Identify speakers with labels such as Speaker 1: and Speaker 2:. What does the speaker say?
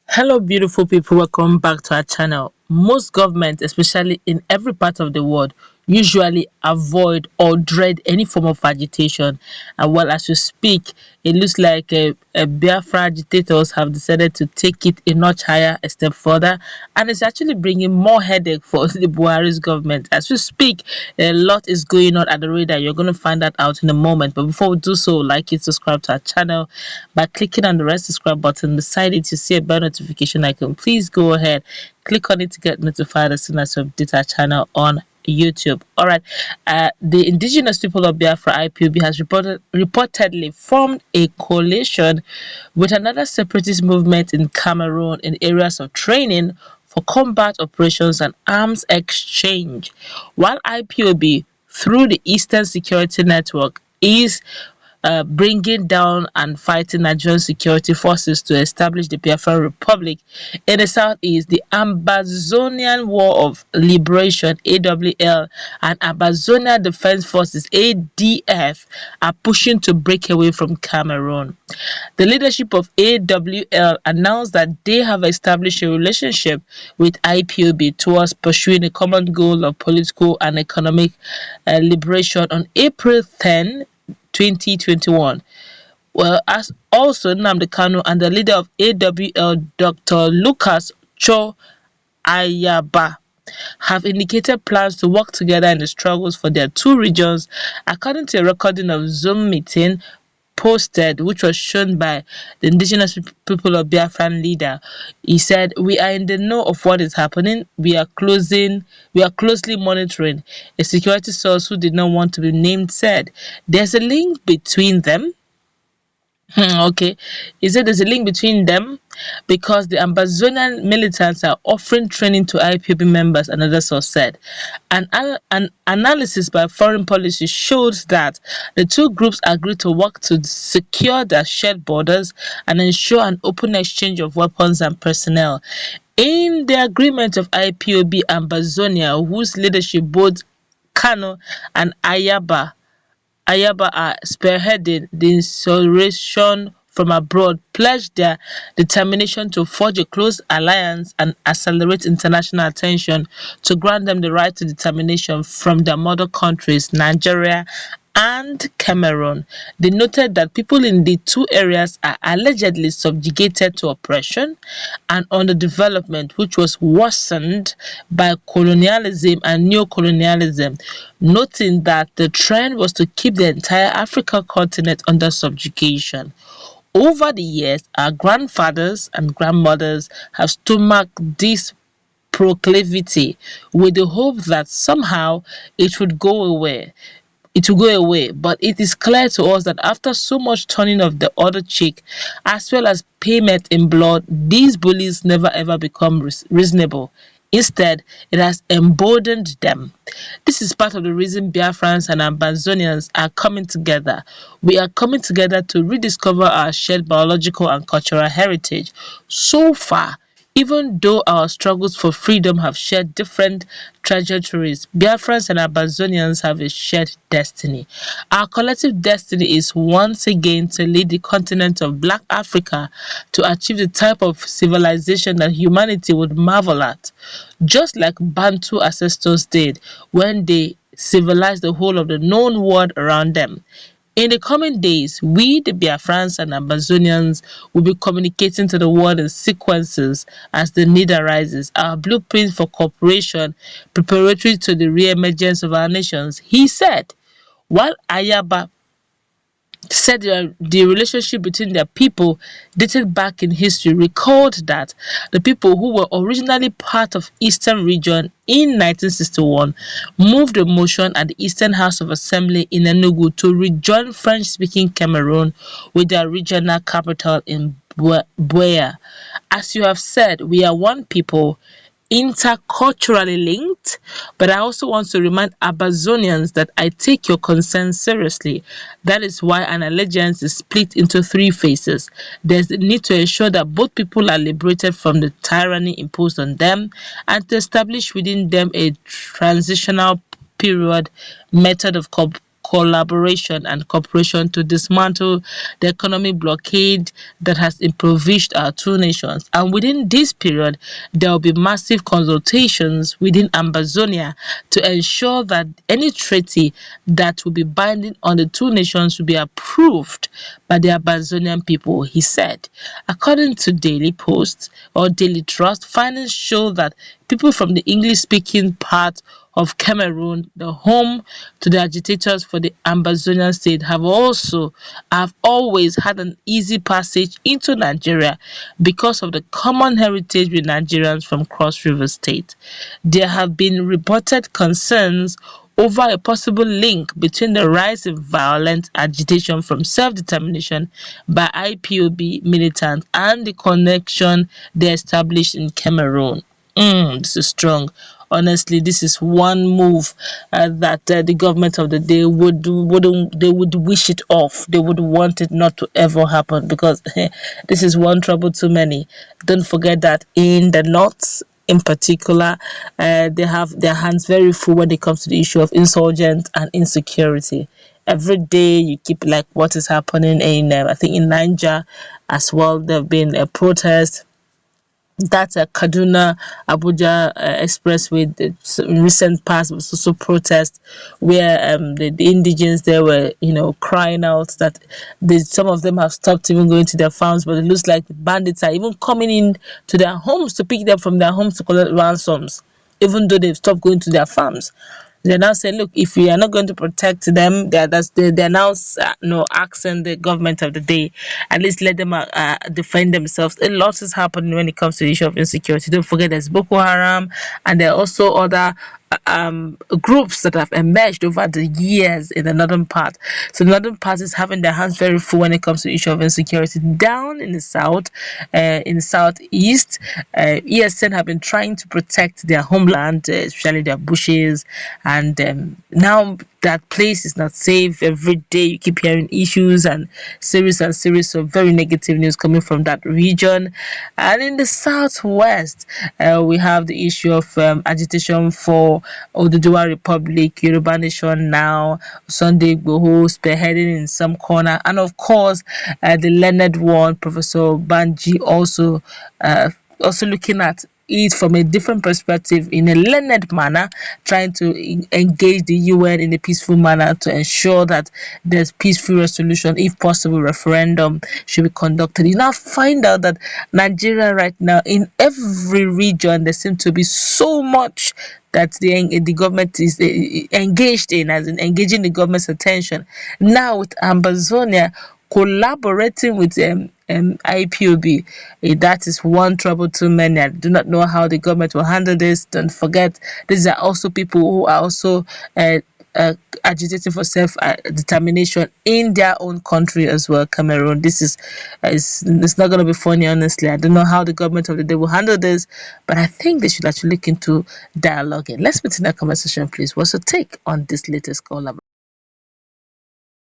Speaker 1: Hello, beautiful people. Welcome back to our channel. Most governments, especially in every part of the world, usually avoid or dread any form of agitation. And well, as we speak, it looks like Biafra agitators have decided to take it a notch higher, a step further, and it's actually bringing more headache for the Buhari's government. As we speak, a lot is going on at the radar. You're going to find that out in a moment. But before we do so, like it, subscribe to our channel by clicking on the red subscribe button. Beside it, you see a bell notification icon. Please go ahead, click on it to get notified as soon as we update our channel on YouTube. All right. The indigenous people of Biafra IPOB has reportedly formed a coalition with another separatist movement in Cameroon in areas of training for combat operations and arms exchange. While IPOB, through the Eastern Security Network, is bringing down and fighting Nigerian security forces to establish the Biafran Republic in the southeast, the Ambazonian War of Liberation (AWL) and Ambazonia Defense Forces (ADF) are pushing to break away from Cameroon. The leadership of AWL announced that they have established a relationship with IPOB towards pursuing a common goal of political and economic liberation on April 10, 2021. Well, as also Nnamdi Kanu and the leader of AWL, Dr. Lucas Cho Ayaba, have indicated plans to work together in the struggles for their two regions, according to a recording of Zoom meeting posted, which was shown by the indigenous people of Biafran leader. He said, "We are in the know of what is happening. We are closely monitoring." A security source who did not want to be named said, "There's a link between them." Okay. He said there's a link between them because the Ambazonian militants are offering training to IPOB members, another source said. An analysis by Foreign Policy shows that the two groups agreed to work to secure their shared borders and ensure an open exchange of weapons and personnel. In the agreement of IPOB Ambazonia, whose leadership both Kano and Ayaba are spearheading the insurrection from abroad, pledged their determination to forge a close alliance and accelerate international attention to grant them the right to determination from their mother countries, Nigeria and Cameroon. They noted that people in the two areas are allegedly subjugated to oppression and underdevelopment, which was worsened by colonialism and neo-colonialism, noting that the trend was to keep the entire African continent under subjugation. Over the years, our grandfathers and grandmothers have stomached this proclivity with the hope that somehow it would go away. But it is clear to us that after so much turning of the other cheek, as well as payment in blood, these bullies never ever become reasonable. Instead, it has emboldened them. This is part of the reason Biafrans and Ambazonians are coming together. We are coming together to rediscover our shared biological and cultural heritage. So far, even though our struggles for freedom have shared different trajectories, Biafrans and Ambazonians have a shared destiny. Our collective destiny is once again to lead the continent of Black Africa to achieve the type of civilization that humanity would marvel at, just like Bantu ancestors did when they civilized the whole of the known world around them. In the coming days, we, the Biafrans and Ambazonians, will be communicating to the world in sequences as the need arises. Our blueprint for cooperation, preparatory to the re-emergence of our nations, he said. While Ayaba said the relationship between their people dated back in history, recalled that the people who were originally part of Eastern region in 1961 moved a motion at the Eastern House of Assembly in Enugu to rejoin French-speaking Cameroon with their regional capital in Buea. As you have said, we are one people, interculturally linked, but I also want to remind Amazonians that I take your concerns seriously. That is why an allegiance is split into three phases. There's the need to ensure that both people are liberated from the tyranny imposed on them and to establish within them a transitional period method of collaboration and cooperation to dismantle the economic blockade that has impoverished our two nations. And within this period, there will be massive consultations within Ambazonia to ensure that any treaty that will be binding on the two nations will be approved by the Amazonian people, he said. According to Daily Post or Daily Trust, findings show that people from the English-speaking part of Cameroon, the home to the agitators for the Amazonian state, have always had an easy passage into Nigeria because of the common heritage with Nigerians from Cross River State. There have been reported concerns over a possible link between the rise in violent agitation from self-determination by IPOB militants and the connection they established in Cameroon. This is strong. Honestly, this is one move that the government of the day would wish it off. They would want it not to ever happen, because this is one trouble too many. Don't forget that in the north, in particular, they have their hands very full when it comes to the issue of insurgents and insecurity. Every day you keep like what is happening in I think in Niger as well. There have been a protest. That's a Kaduna Abuja expressway. In recent past was also protest where the indigents there were crying out that some of them have stopped even going to their farms, but it looks like the bandits are even coming in to their homes to pick them from their homes to collect ransoms, even though they've stopped going to their farms. They're now saying, look, if we are not going to protect them, they're now asking the government of the day, at least let them defend themselves. A lot is happening when it comes to the issue of insecurity. Don't forget there's Boko Haram, and there are also other groups that have emerged over the years in the northern part. So the northern part is having their hands very full when it comes to the issue of insecurity. Down in the south, in the southeast, ESN have been trying to protect their homeland, especially their bushes, and now that place is not safe. Every day you keep hearing issues and series of very negative news coming from that region. And in the southwest, we have the issue of agitation for Oduduwa Republic, Yoruba Nation now, Sunday Igboho spearheading in some corner, and of course the learned one, Professor Banji, also looking at it from a different perspective in a learned manner, trying to engage the UN in a peaceful manner to ensure that there's peaceful resolution. If possible, referendum should be conducted. You now find out that Nigeria right now, in every region, there seems to be so much that the government is engaged in, as in engaging the government's attention. Now with Ambazonia collaborating with IPOB, that is one trouble too many. I do not know how the government will handle this. Don't forget, these are also people who are also agitating for self-determination in their own country as well, Cameroon. This is it's not going to be funny, honestly. I don't know how the government of the day will handle this, but I think they should actually look into dialoguing. Let's meet in that conversation, please. What's your take on this latest collaboration?